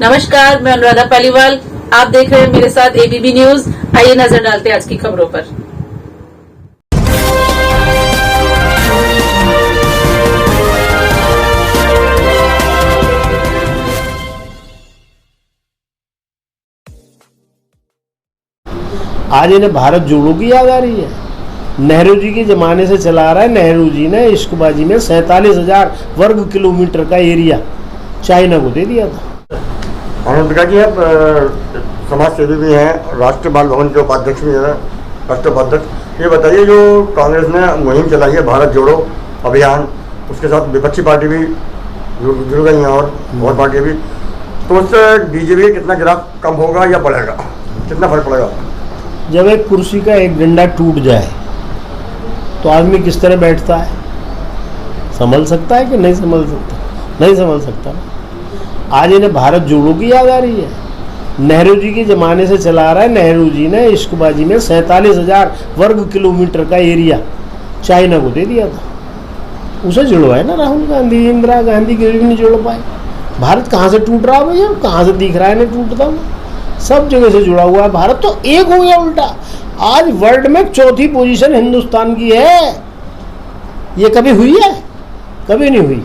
नमस्कार, मैं अनुराधा पालीवाल। आप देख रहे हैं मेरे साथ एबीपी न्यूज। आइए नजर डालते हैं आज की खबरों पर। आज इन्हें भारत जोड़ो की याद आ रही है। नेहरू जी के जमाने से चला रहा है। नेहरू जी ने इश्कबाजी में 47,000 वर्ग किलोमीटर का एरिया चाइना को दे दिया था। अनंतिका जी आप समाज सेवी भी हैं, राष्ट्रीय बाल भवन के उपाध्यक्ष भी हैं, राष्ट्रीय उपाध्यक्ष। ये बताइए, जो कांग्रेस ने मुहिम चलाई है भारत जोड़ो अभियान, उसके साथ विपक्षी पार्टी भी जुड़ गई हैं और पार्टी भी, तो उससे बीजेपी कितना गिराव कम होगा या बढ़ेगा, कितना फर्क पड़ेगा? जब एक कुर्सी का एक डंडा टूट जाए तो आदमी किस तरह बैठता है? संभल सकता है कि नहीं संभल सकता? नहीं संभल सकता। आज इन्हें भारत जोड़ो की याद आ रही है। नेहरू जी के ज़माने से चला रहा है। नेहरू जी ने इश्कबाजी में 47,000 वर्ग किलोमीटर का एरिया चाइना को दे दिया था। उसे जुड़वाए ना राहुल गांधी, इंदिरा गांधी, के भी नहीं जोड़ पाए। भारत कहाँ से टूट रहा है भैया? कहाँ से दिख रहा है नहीं टूटता हुआ? सब जगह से जुड़ा हुआ है। भारत तो एक हो गया उल्टा। आज वर्ल्ड में चौथी पोजीशन हिंदुस्तान की है। ये कभी हुई है? कभी नहीं हुई।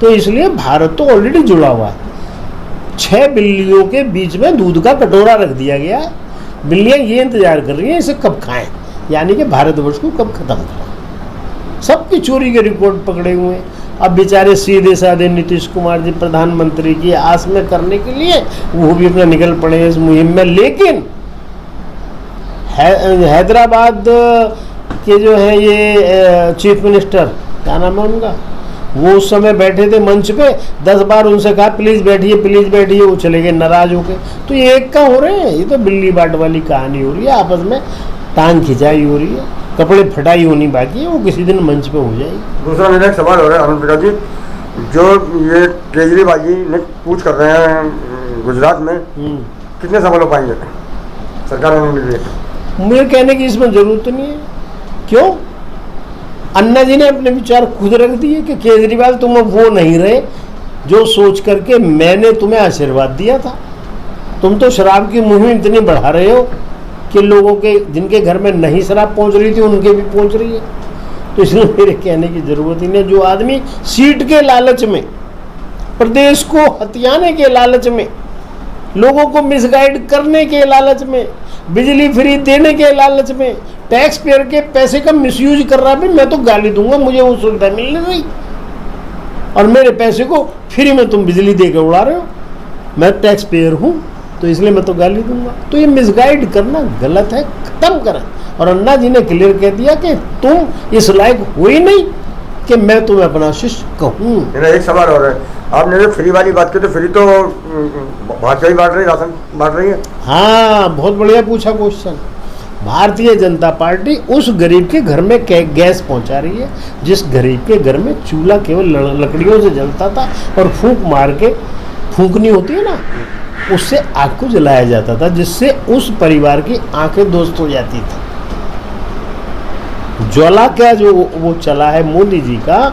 तो इसलिए भारत तो ऑलरेडी जुड़ा हुआ है। 6 बिल्लियों के बीच में दूध का कटोरा रख दिया गया है। बिल्लियां ये इंतजार कर रही हैं इसे कब खाएं, यानी कि भारतवर्ष को कब खत्म करें। सबकी चोरी के रिकॉर्ड पकड़े हुए हैं। अब बेचारे सीधे साधे नीतीश कुमार जी प्रधानमंत्री की आस में करने के लिए वो भी अपना निकल पड़े हैं इस मुहिम में। लेकिन हैदराबाद के जो है ये चीफ मिनिस्टर, क्या नाम है उनका, वो उस समय बैठे थे मंच पे। 10 बार उनसे कहा प्लीज़ बैठिए, प्लीज़ बैठिए, वो चले गए नाराज होके। तो ये एक का हो रहे हैं। ये तो बिल्ली बाट वाली कहानी हो रही है। आपस में टांग खिंचाई हो रही है, कपड़े फटाई होनी बाकी है। वो किसी दिन मंच पे हो जाएगी। दूसरा मेरा एक सवाल हो रहा है अनंतिका जी, जो ये केजरीवाल जी ने पूछ कर रहे हैं गुजरात में, कितने सफल हो पाएंगे सरकार में मिल रही है? मुझे कहने की इसमें जरूरत नहीं है। क्यों? अन्ना जी ने अपने विचार खुद रख दिए कि केजरीवाल तुम वो नहीं रहे जो सोच करके मैंने तुम्हें आशीर्वाद दिया था। तुम तो शराब की मुहिम इतनी बढ़ा रहे हो कि लोगों के जिनके घर में नहीं शराब पहुंच रही थी उनके भी पहुंच रही है। तो इसलिए मेरे कहने की जरूरत ही नहीं। जो आदमी सीट के लालच में, प्रदेश को हथियाने के लालच में, लोगों को मिसगाइड करने के लालच में, बिजली फ्री देने के लालच में, टैक्स पेयर के पैसे का मिसयूज कर रहा है, मैं तो गाली दूंगा। मुझे वो सुविधा मिल नहीं रही और मेरे पैसे को फ्री में तुम बिजली दे के उड़ा रहे हो। मैं टैक्स पेयर हूँ तो इसलिए मैं तो गाली दूंगा। तो ये मिसगाइड करना गलत है, खत्म करें। और अन्ना जी ने क्लियर कह दिया कि तुम इस लायक हो ही नहीं कि मैं तुम्हें अपना शिष्य कहूँ। मेरा एक सवाल और है, आपने जो फ्री वाली बात की, तो फ्री तो भाजपा ही बांट रही, राशन बांट रही है। हाँ, बहुत बढ़िया पूछा क्वेश्चन। भारतीय जनता पार्टी उस गरीब के घर में गैस पहुंचा रही है जिस गरीब के घर में चूल्हा केवल लकड़ियों से जलता था और फूंक मार के, फूंकनी होती है ना, उससे आग को जलाया जाता था, जिससे उस परिवार की आंखें दोस्त हो जाती थी। ज्वाला क्या जो वो चला है मोदी जी का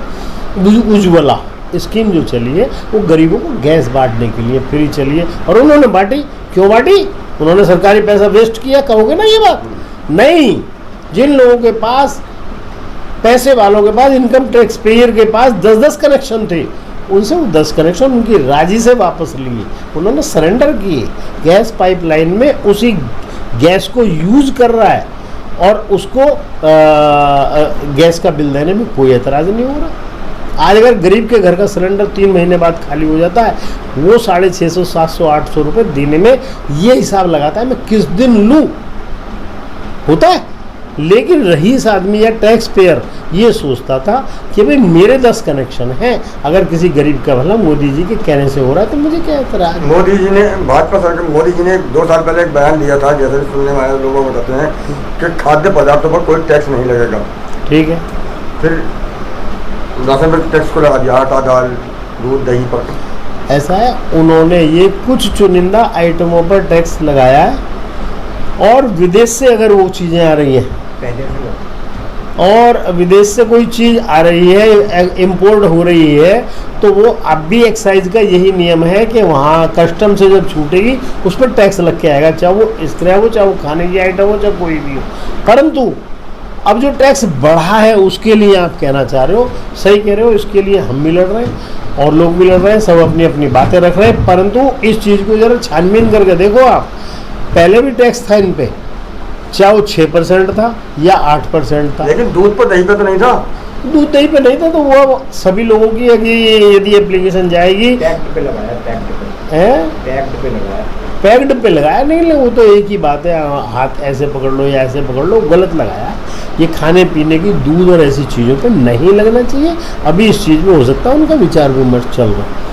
उज्ज्वला स्कीम जो चली है, वो गरीबों को गैस बांटने के लिए फ्री चली है। और उन्होंने बांटी। क्यों बांटी? उन्होंने सरकारी पैसा वेस्ट किया, कहोगे ना ये बात? नहीं। जिन लोगों के पास, पैसे वालों के पास, इनकम टैक्स पेयर के पास 10-10 कनेक्शन थे, उनसे वो 10 कनेक्शन उनकी राजी से वापस लिए, उन्होंने सरेंडर किए। गैस पाइपलाइन में उसी गैस को यूज कर रहा है और उसको गैस का बिल देने में कोई एतराज़ नहीं हो रहा। आज अगर गरीब के घर का सिलेंडर 3 महीने बाद खाली हो जाता है, वो 650, 700, 800 रुपये देने में ये हिसाब लगाता है मैं किस दिन लूँ, होता है। लेकिन रईस आदमी या टैक्स पेयर ये सोचता था कि भाई मेरे 10 कनेक्शन हैं, अगर किसी गरीब का भला मोदी जी के कहने से हो रहा है तो मुझे क्या एतराज। मोदी जी ने, भाजपा सरकार, मोदी जी ने 2 साल पहले एक बयान दिया था, जैसे सुनने में आए लोगों बताते हैं कि खाद्य पदार्थों पर कोई टैक्स नहीं लगेगा। ठीक है। फिर राशन पर टैक्स को लगा दिया, आटा, दाल, दूध, दही पर। ऐसा है, उन्होंने ये कुछ चुनिंदा आइटमों पर टैक्स लगाया है और विदेश से अगर वो चीज़ें आ रही हैं और विदेश से कोई चीज़ आ रही है, इंपोर्ट हो रही है, तो वो अब भी एक्साइज का यही नियम है कि वहाँ कस्टम से जब छूटेगी उस पर टैक्स लग के आएगा, चाहे वो स्त्री हो, चाहे वो खाने की आइटम हो, चाहे कोई भी हो। परंतु अब जो टैक्स बढ़ा है उसके लिए आप कहना चाह रहे हो, सही कह रहे हो, इसके लिए हम भी लड़ रहे हैं और लोग भी लड़ रहे हैं, सब अपनी अपनी बातें रख रहे हैं। परंतु इस चीज़ को ज़रा छानबीन करके देखो आप, पहले भी टैक्स था इन पे, चाहे वो 6% था या 8% था, लेकिन दूध पर दही पर तो नहीं था। दूध दही पे नहीं था, तो वो सभी लोगों की यदि एप्लीकेशन जाएगी, पैक्ड पे लगाया, पैक्ड पे, है पैक्ड पे लगाया। पैक्ड पे लगाया नहीं, वो तो एक ही बात है, हाथ ऐसे पकड़ लो या ऐसे पकड़ लो, गलत लगाया। ये खाने पीने की, दूध और ऐसी चीज़ों पे नहीं लगना चाहिए। अभी इस चीज़ में हो सकता है उनका विचार विमर्श चल रहा है।